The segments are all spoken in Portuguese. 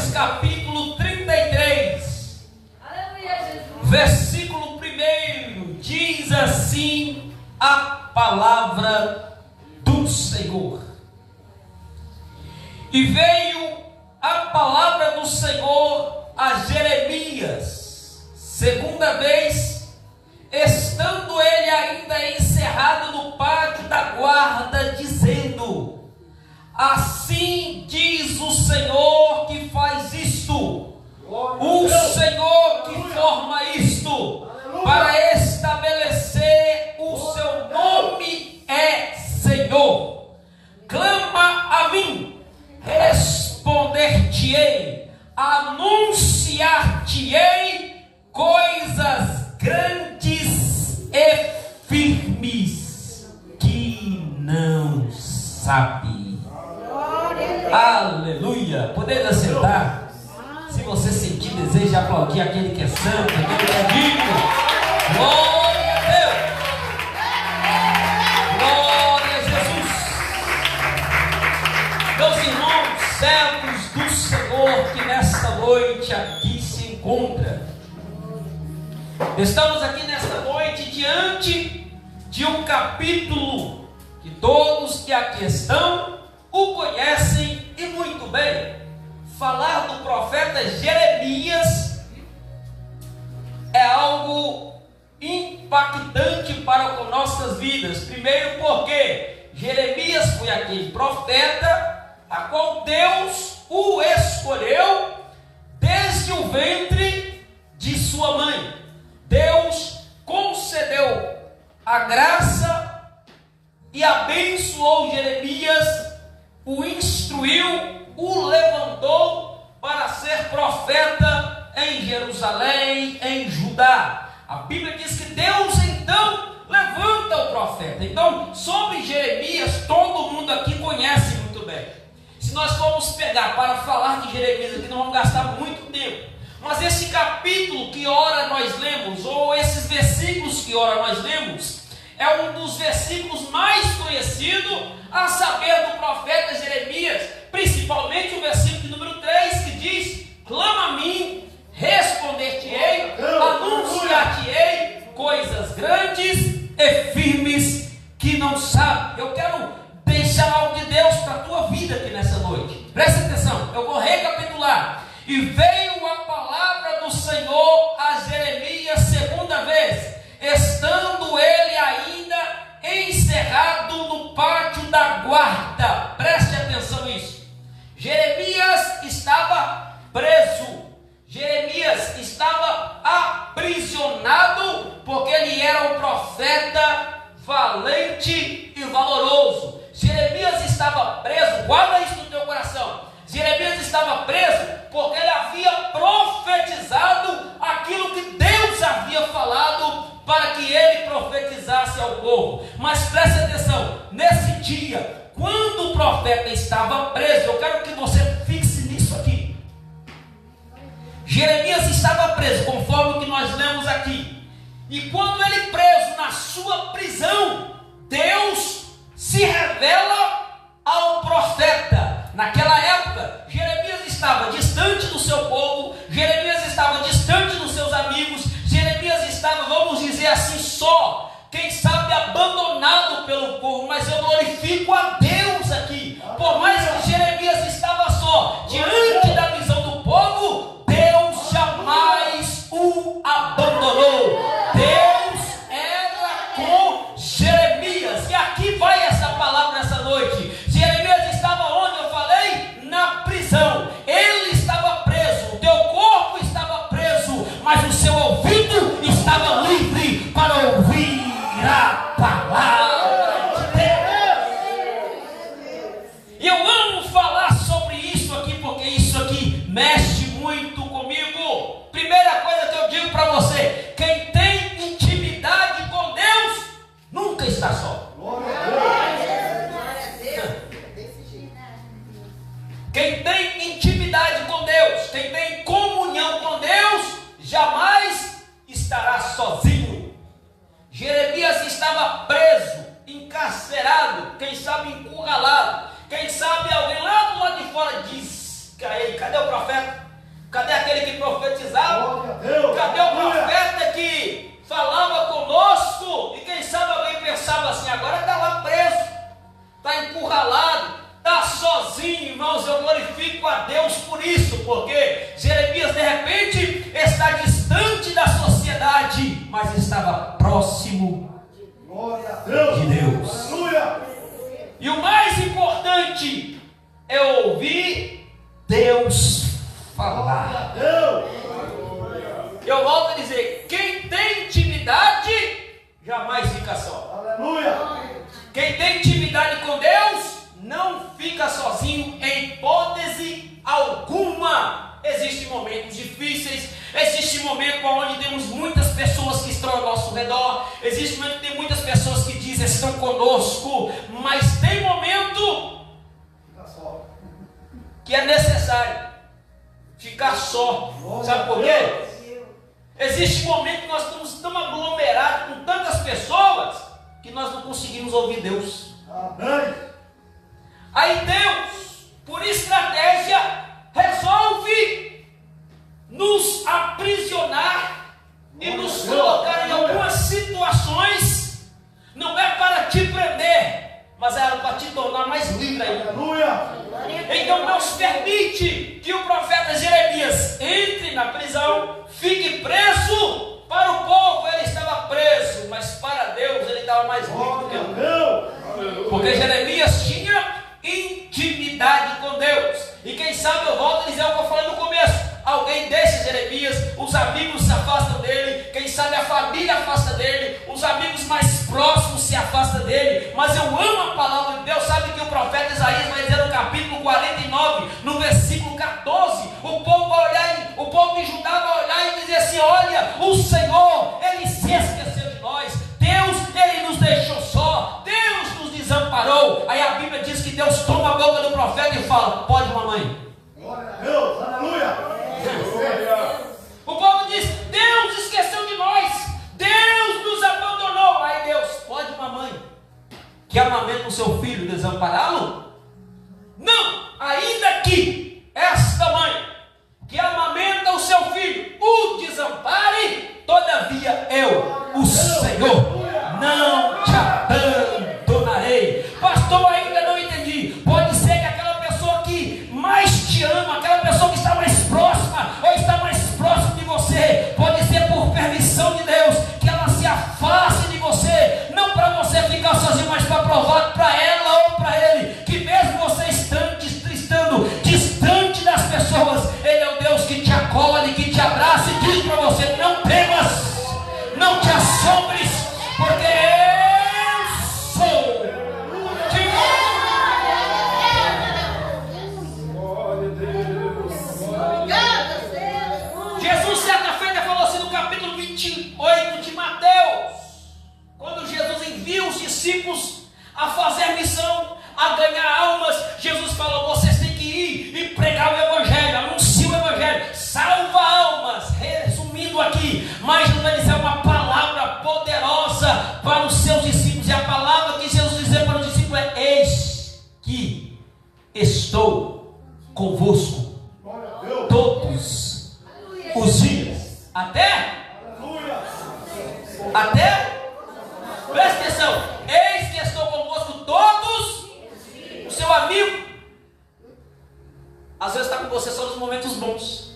Jeremias capítulo 33, Aleluia, Jesus. versículo 1, diz assim a palavra do Senhor. E veio a palavra do Senhor a Jeremias, segunda vez, estando ele ainda encerrado no pátio da guarda, dizendo: assim diz o Senhor que faz isto, o Senhor que forma isto, para estabelecer o seu nome é Senhor. Clama a mim, responder-te-ei, anunciar-te-ei coisas grandes e firmes que não sabe. Aleluia. Poder assentar. Se você sentir desejo de aplaudir aquele que é santo, aquele que é digno. Glória a Deus. Glória a Jesus. Meus irmãos, servos do Senhor que nesta noite aqui se encontra. Estamos aqui nesta noite diante de um capítulo que todos que aqui estão o conhecem e muito bem. Falar do profeta Jeremias é algo impactante para com nossas vidas. Primeiro porque Jeremias foi aquele profeta a qual Deus o escolheu desde o ventre de sua mãe. Deus concedeu a graça e abençoou Jeremias, o instruiu, o levantou para ser profeta em Jerusalém, em Judá. A Bíblia diz que Deus então levanta o profeta. Então, sobre Jeremias, todo mundo aqui conhece muito bem. Se nós formos pegar para falar de Jeremias aqui, não vamos gastar muito tempo. Mas esse capítulo que ora nós lemos, ou esses versículos que ora nós lemos, é um dos versículos mais conhecidos, a saber do profeta Jeremias, principalmente o versículo de número 3, que diz: clama a mim, responder-te-ei, anunciar-te-ei coisas grandes e firmes que não sabe. Eu quero deixar algo de Deus para a tua vida aqui nessa noite. Presta atenção, eu vou recapitular. E veio a palavra do Senhor a Jeremias segunda vez, estando ele ainda encerrado no pátio da guarda. Preste atenção nisso. Jeremias estava preso. Jeremias estava aprisionado, porque ele era um profeta valente e valoroso. Jeremias estava preso, guarda isso no teu coração. Jeremias estava preso porque ele havia profetizado aquilo que Deus havia falado para que ele profetizasse ao povo. Mas preste atenção, nesse dia, quando o profeta estava preso, eu quero que você fixe nisso aqui. Jeremias estava preso, conforme o que nós lemos aqui. E quando ele preso na sua prisão, Deus se revela ao profeta. Naquela época, Jeremias estava distante do seu povo, Jeremias estava distante dos seus amigos, Jeremias estava, vamos dizer assim, só, quem sabe abandonado pelo povo. Mas eu glorifico a Deus aqui, por mais que Jeremias estava só, diante da visão do povo, Deus jamais o abandonou. Deus era com Jeremias. E aqui vai essa palavra nessa noite. Jeremias estava onde? Eu falei, na prisão. Ele estava preso, o teu corpo estava preso, mas o seu ouvido estava livre para ouvir a palavra de Deus. E eu amo falar sobre isso aqui, porque isso aqui mexe muito comigo. Primeira coisa que eu digo para você: quem tem intimidade com Deus nunca está só. Quem tem intimidade com Deus, quem tem comunhão com Deus, jamais estará sozinho. Jeremias estava preso, encarcerado, quem sabe encurralado. Quem sabe alguém lá do lado de fora diz: Cadê o profeta? Cadê aquele que profetizava? Cadê o profeta que falava conosco? E quem sabe alguém pensava assim, agora está lá preso, está encurralado, está sozinho. Irmãos, eu glorifico a Deus por isso, porque Jeremias de repente está distante da sociedade, mas estava próximo de Deus. E o mais importante é ouvir Deus falar. Eu volto a dizer, quem tem intimidade jamais fica só. Quem tem intimidade com Deus não fica sozinho em hipótese alguma. Existem momentos difíceis, existe momento onde temos muitas pessoas que estão ao nosso redor, existe momento que tem muitas pessoas que dizem estão conosco, mas tem momento que é necessário ficar só. Sabe por quê? Existe momento que nós estamos tão aglomerados com tantas pessoas que nós não conseguimos ouvir Deus. Amém. Aí Deus, por estratégia, resolve nos aprisionar e nos colocar em algumas situações. Não é para te prender, mas é para te tornar mais livre ainda. Então Deus permite que o profeta Jeremias entre na prisão, fique preso. Para o povo ele estava preso, mas para Deus ele estava mais livre do que nunca. Porque Jeremias tinha intimidade com Deus. E quem sabe eu volto a dizer o que eu falei no começo. Alguém deixa Jeremias, os amigos se afastam dele, quem sabe a família afasta dele, os amigos mais próximos se afastam dele, mas eu amo a palavra de Deus. Sabe que o profeta Isaías vai dizer no capítulo 49, no versículo 14, o povo vai olhar, o povo de Judá vai olhar e dizer assim, olha, o Senhor, ele se esqueceu de nós, Deus, ele nos deixou só, Deus nos desamparou. Aí a Bíblia diz que Deus toma a boca do profeta e fala, pode mamãe. Glória a Deus, aleluia. O povo diz, Deus esqueceu de nós, Deus nos abandonou. Aí Deus, pode mamãe, que amamenta o seu filho, desampará-lo? Não, ainda que esta mãe, que amamenta o seu filho, o desampare, todavia eu, o Senhor, não te abandonarei. Pastor, ainda não entendi. Pode ser que aquela pessoa que mais te ama, aquela pessoa que está mais próxima, ou está mais próximo de você, pode ser por permissão de Deus, que ela se afaste de você, não para você ficar sozinho, mas para provar para ela ou para ele, que mesmo você estando distante das pessoas, ele é o Deus que te acolhe, que te abraça e diz para você, não temas, não te assombres, porque eu sou. Jesus certa feita falou assim no capítulo 28 de Mateus, quando Jesus envia os discípulos a fazer missão, a ganhar almas, Jesus falou, vocês têm que ir e pregar o Evangelho, anunciar o Evangelho, salva almas. Resumindo aqui, mas Jesus vai dizer uma palavra poderosa para os seus discípulos, e a palavra que Jesus dizer para os discípulos é, eis que estou convosco todos os dias, até, presta atenção, eis que estou convosco todos, o seu amigo, às vezes está com você só nos momentos bons,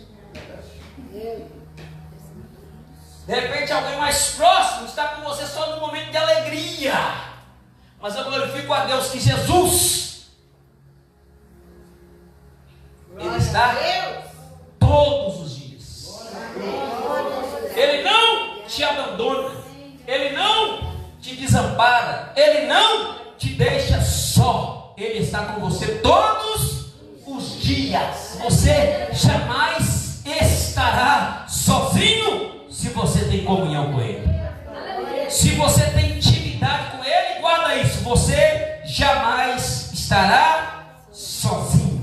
de repente alguém mais próximo está com você só no momento de alegria, mas eu glorifico a Deus que Jesus, ele está todos os dias. Ele não te abandona, ele não te desampara, ele não te deixa só, ele está com você todos os dias. Você jamais estará sozinho se você tem comunhão com ele, se você tem intimidade com ele. Guarda isso, você jamais estará sozinho.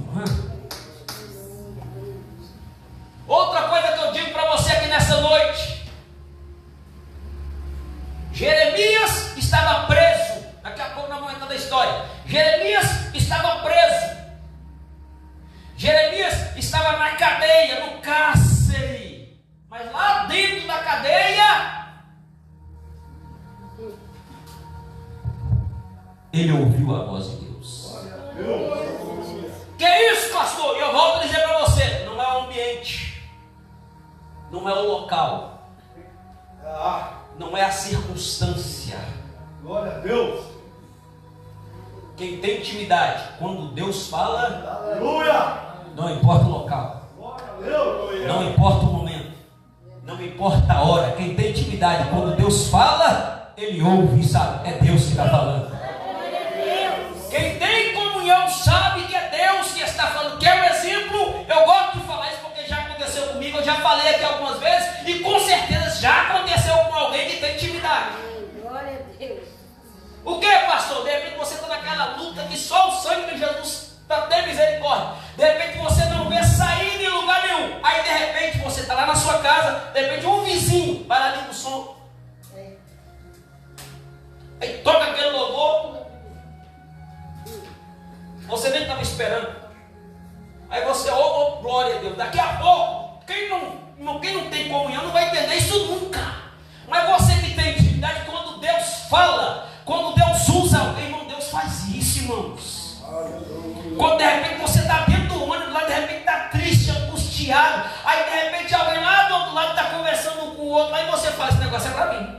Outra coisa que eu digo para você aqui nessa noite, Jeremias estava preso. Daqui a pouco nós vamos entrar na história. Jeremias estava preso. Jeremias ouviu a voz de Deus. Glória a Deus. Que é isso, pastor? E eu volto a dizer para você, não é o ambiente, não é o local, não é a circunstância. Glória a Deus. Quem tem intimidade, quando Deus fala, Aleluia. não importa o local, Glória a Deus. não importa o momento, não importa a hora. Quem tem intimidade, quando Deus fala, ele ouve e sabe, é Deus que está falando. Quem tem comunhão sabe que é Deus que está falando. Quer um exemplo? Eu gosto de falar isso porque já aconteceu comigo, eu já falei aqui algumas vezes e com certeza já aconteceu com alguém que tem intimidade. Glória a Deus. O que, pastor? De repente você está naquela luta que só o sangue de Jesus tem misericórdia. De repente você não vê saída em lugar nenhum. Aí de repente você está lá na sua casa, de repente um vizinho vai lá liga o som. Aí toca aquele louvor. Você nem estava esperando. Aí você, oh, glória a Deus. Daqui a pouco, quem não tem comunhão não vai entender isso nunca. Mas você que tem intimidade, quando Deus fala, quando Deus usa alguém, irmão, Deus faz isso, irmãos. Quando de repente você está dentro do ônibus, lá de repente está triste, angustiado. Aí de repente alguém lá do outro lado está conversando com o outro. Aí você faz, esse negócio é para mim.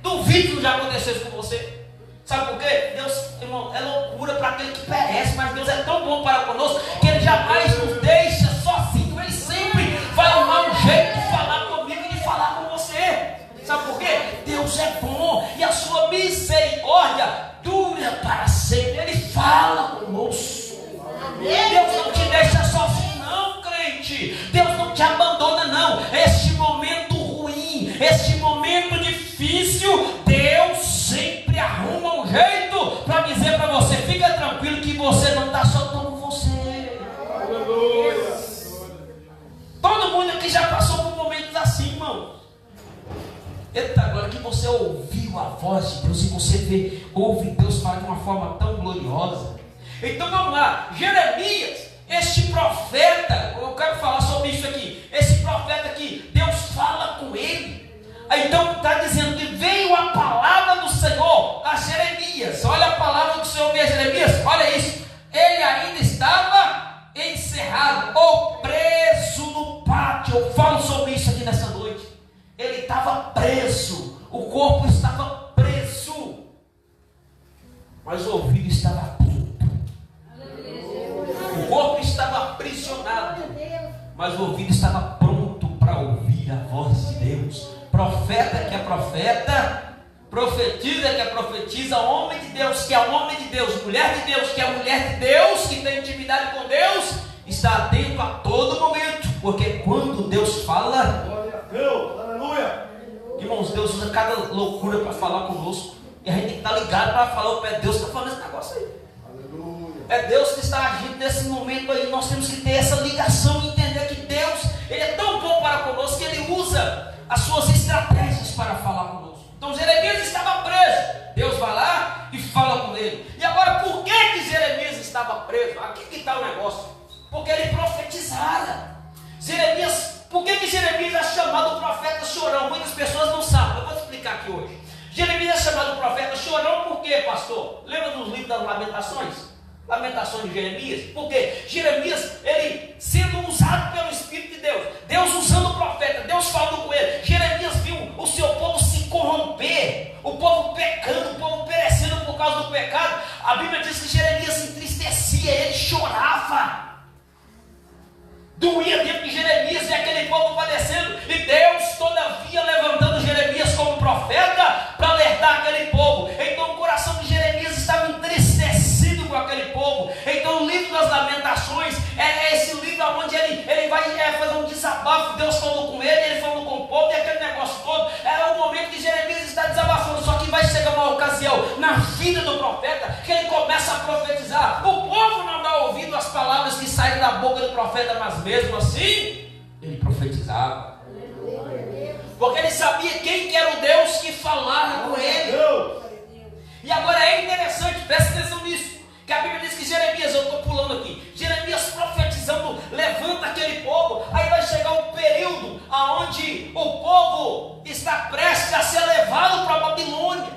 Duvido que não já acontecesse com você. Sabe por quê? Deus, irmão, é loucura para aquele que perece, mas Deus é tão bom para conosco que Ele jamais nos deixa sozinho. Ele sempre vai arrumar um jeito de falar comigo e de falar com você. Sabe por quê? Deus é bom e a sua misericórdia dura para sempre. Ele fala conosco. Deus não te deixa sozinho, não, crente. Deus não te abandona, não. Este momento ruim, este momento difícil, Deus sempre arruma um jeito para dizer para você: fica tranquilo que você não está só com você. Aleluia. Todo mundo aqui já passou por momentos assim, irmão. Eita, agora que você ouviu a voz de Deus e você ouve Deus falar de uma forma tão gloriosa. Então vamos lá, Jeremias, este profeta, eu quero falar sobre isso aqui. Esse profeta aqui, Deus fala com ele. Então está dizendo que veio a palavra do Senhor a Jeremias. Olha a palavra do Senhor veio a Jeremias, olha isso. Ele ainda estava encerrado ou preso no pátio. Eu falo sobre isso aqui nessa noite. Ele estava preso, o corpo estava preso, mas o ouvido estava aberto. O corpo estava aprisionado, mas o ouvido estava pronto para ouvir a voz de Deus. Profeta que é profeta, profetiza que é profetiza, homem de Deus que é homem de Deus, mulher de Deus que é mulher de Deus, que tem intimidade com Deus, está atento a todo momento, porque quando Deus fala, Glória a Deus. Aleluia. irmãos, Deus usa cada loucura para falar conosco, e a gente tem que estar ligado para falar: o pé Deus está falando esse negócio aí. Aleluia. É Deus que está agindo nesse momento aí. Nós temos que ter essa ligação e entender que Deus, Ele é tão bom para conosco que Ele usa as suas estratégias para falar conosco. Então Jeremias estava preso. Deus vai lá e fala com ele. E agora, por que Jeremias estava preso? Aqui que está o negócio. Porque ele profetizara. Por que Jeremias é chamado profeta chorão? Muitas pessoas não sabem. Eu vou te explicar aqui hoje. Jeremias é chamado profeta chorão por quê, pastor? Lembra dos livros das Lamentações? Lamentações de Jeremias. Porque Jeremias, ele sendo usado pelo Espírito de Deus, Deus usando o profeta, Deus falando com ele. Jeremias viu o seu povo se corromper, o povo pecando, o povo perecendo por causa do pecado. A Bíblia diz que Jeremias se entristecia, ele chorava. Doía dentro de Jeremias e aquele povo padecendo. E Deus, todavia, levantando Jeremias como profeta para alertar aquele povo. Então o coração de Jeremias estava entristecido com aquele povo. Então o livro das Lamentações é esse livro onde ele vai fazer um desabafo. Deus falou com ele falou com o povo, e aquele negócio todo. É o momento que Jeremias está desabafando. Só que vai chegar uma ocasião na vida do profeta que ele começa a profetizar. O povo não dá ouvido às palavras que saem da boca do profeta, mas mesmo assim ele profetizava. Porque ele sabia quem que era o Deus que falava com ele. E agora é interessante, presta atenção nisso, que a Bíblia diz que Jeremias, eu estou pulando aqui, Jeremias profetizando, levanta aquele povo. Aí vai chegar um período onde o povo está prestes a ser levado para a Babilônia.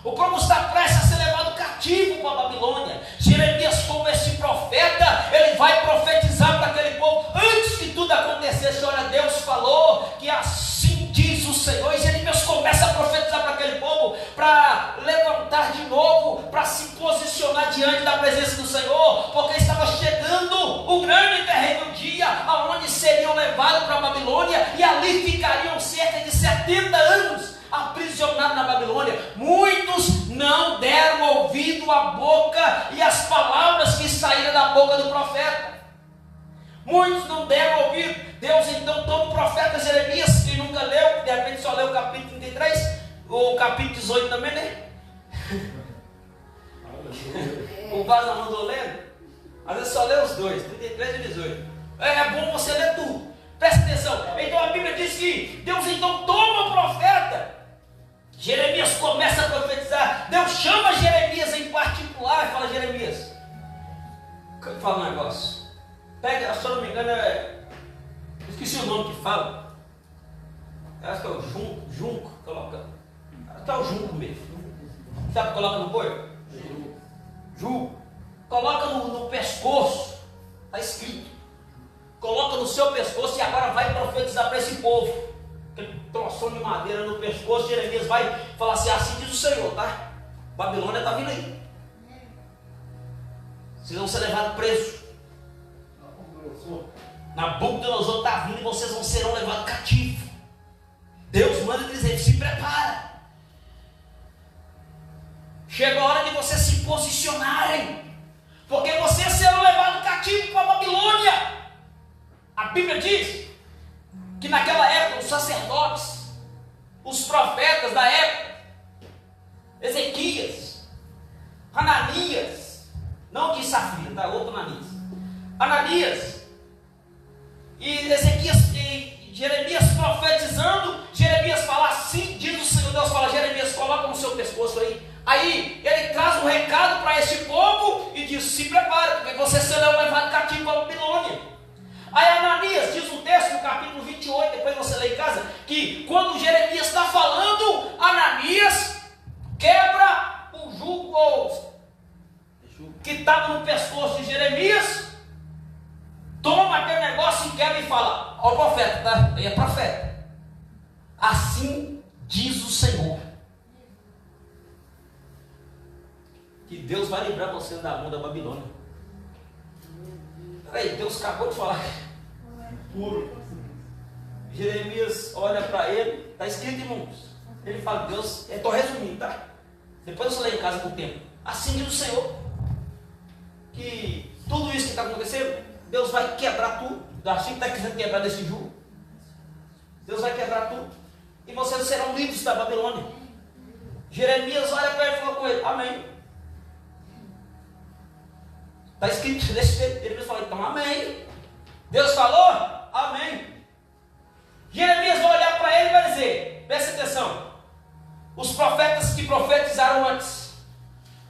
O povo está prestes a ser levado cativo para a Babilônia. Jeremias, como esse profeta, ele vai profetizar para aquele povo. Antes que tudo acontecesse, olha, Deus falou que assim diz o Senhor. E Jeremias começa a profetizar para aquele povo, para levantar de novo, para se posicionar diante da presença do Senhor, porque estava chegando o grande e terrível dia, aonde seriam levados para a Babilônia, e ali ficariam cerca de 70 anos aprisionados na Babilônia. Muitos não deram ouvido à boca e às palavras que saíram da boca do profeta. Muitos não deram ouvido. Deus então toma o profeta Jeremias, quem nunca leu, de repente só leu o capítulo 33, ou o capítulo 18 também, né? O Vaza mandou lendo. Às vezes só lê os dois, 33 e 18. É bom você ler tudo. Presta atenção. Então a Bíblia diz que Deus então toma o profeta. Jeremias começa a profetizar. Deus chama Jeremias em particular e fala: Jeremias, fala um negócio. Pega, se eu não me engano, esqueci o nome que fala. Acho que é o junco, coloca. Acho que é o junco mesmo. Sabe o que coloca no boi? Junco. Coloca no pescoço. Está escrito. Coloca no seu pescoço e agora vai profetizar para esse povo. Aquele troção de madeira no pescoço. Jeremias vai falar assim: assim diz o Senhor, tá? Babilônia está vindo aí. Vocês vão ser levados presos. Nabucodonosor está vindo e vocês serão levados cativos. Deus manda dizer: se prepara. Chega a hora de vocês se posicionarem, porque vocês serão levados cativos para a Babilônia. A Bíblia diz que naquela época os sacerdotes, os profetas da época, Ezequias, Ananias, não que Safira, tá? Outro Ananias e Ezequias e Jeremias profetizando. Jeremias fala: assim diz o Senhor. Deus fala: Jeremias, coloca no seu pescoço aí. Aí ele traz um recado para esse povo e diz: se prepara, porque você será levado cativo para a Babilônia. Aí Ananias, diz o texto no capítulo 28, depois você lê em casa, que quando Jeremias está falando, Ananias quebra o jugo que estava no pescoço de Jeremias, toma aquele negócio e quebra e fala: ó, profeta, tá? Aí é profeta. Assim diz o Senhor, que Deus vai livrar você da mão da Babilônia. Peraí, Deus acabou de falar. Puro. Jeremias olha para ele, está escrito, irmãos. Ele fala: Deus, estou resumindo, tá? Depois você lê em casa com o tempo. Assim diz o Senhor, que tudo isso que está acontecendo, Deus vai quebrar tudo. Assim que está querendo quebrar desse jugo, Deus vai quebrar tudo, e vocês serão livres da Babilônia. Jeremias olha para ele e fala com ele: amém. Está escrito desse jeito. Jeremias fala: então amém. Deus falou? Amém. Jeremias vai olhar para ele e vai dizer: presta atenção, os profetas que profetizaram antes,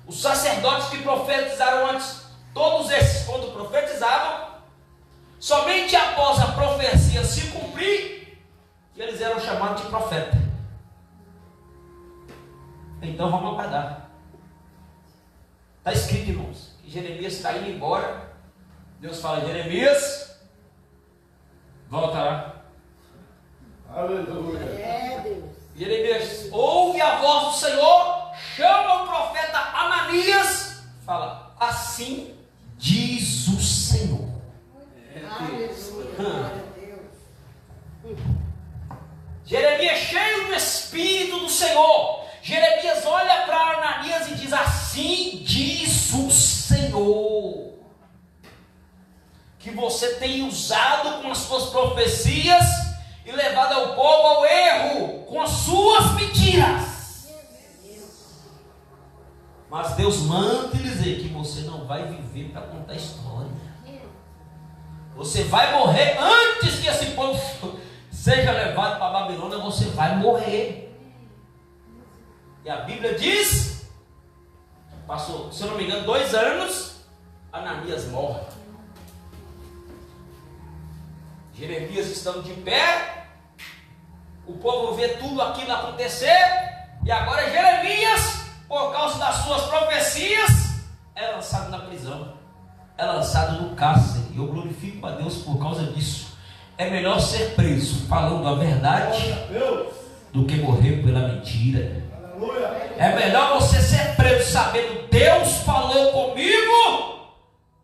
os sacerdotes que profetizaram antes, todos esses, quando profetizavam, somente após a profecia se cumprir, eles eram chamados de profeta. Então vamos aguardar. Está escrito, irmãos, que Jeremias está indo embora. Deus fala: Jeremias, volta lá. Aleluia. É, Deus. Jeremias ouve a voz do Senhor, chama o profeta Ananias, fala: assim diz o Senhor. Aleluia. Glória a Deus. Jeremias cheio do Espírito do Senhor. Jeremias olha para Ananias e diz: assim diz o Senhor, que você tem usado com as suas profecias e levado ao povo ao erro com as suas mentiras. Mas Deus manda dizer que você não vai viver para contar história. Você vai morrer antes que esse povo seja levado para a Babilônia. Você vai morrer. E a Bíblia diz, passou, se eu não me engano, 2 anos, Ananias morre. Jeremias estando de pé, o povo vê tudo aquilo acontecer, e agora Jeremias por causa das suas profecias, é lançado na prisão, é lançado no cárcere. E eu glorifico a Deus por causa disso. É melhor ser preso falando a verdade do que morrer pela mentira. É melhor você ser preso sabendo Deus falou comigo.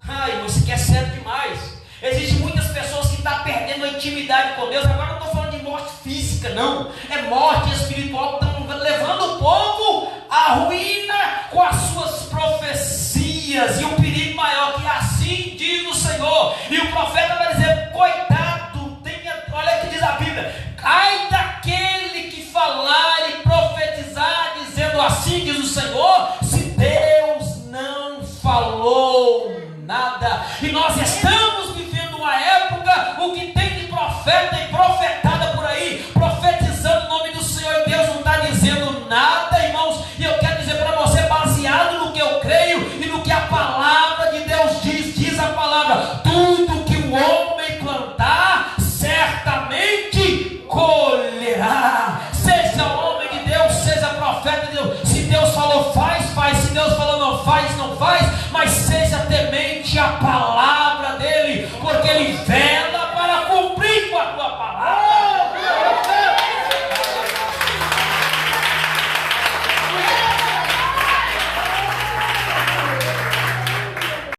Ai, você quer ser demais. Existem muitas pessoas que estão perdendo a intimidade com Deus. Agora não estou falando de morte física, não. É morte espiritual. Estão levando o povo à ruína com as suas profecias. E o perigo maior que assim diz o Senhor. E o profeta vai dizer: coitado, olha o que diz a Bíblia: ai daquele que falar e profetizar, dizendo assim diz o Senhor, se Deus não falou nada. E nós estamos vivendo uma época, o que tem de profeta e profetada por aí, profetizando o nome do Senhor, e Deus não está dizendo nada, irmãos. E eu quero dizer para você, baseado no que eu creio e no que a palavra de Deus diz a palavra: tudo que o homem plantar, certamente colherá. Seja homem de Deus, seja profeta de Deus. Se Deus falou, faz. Se Deus falou, não faz. Mas seja temente a palavra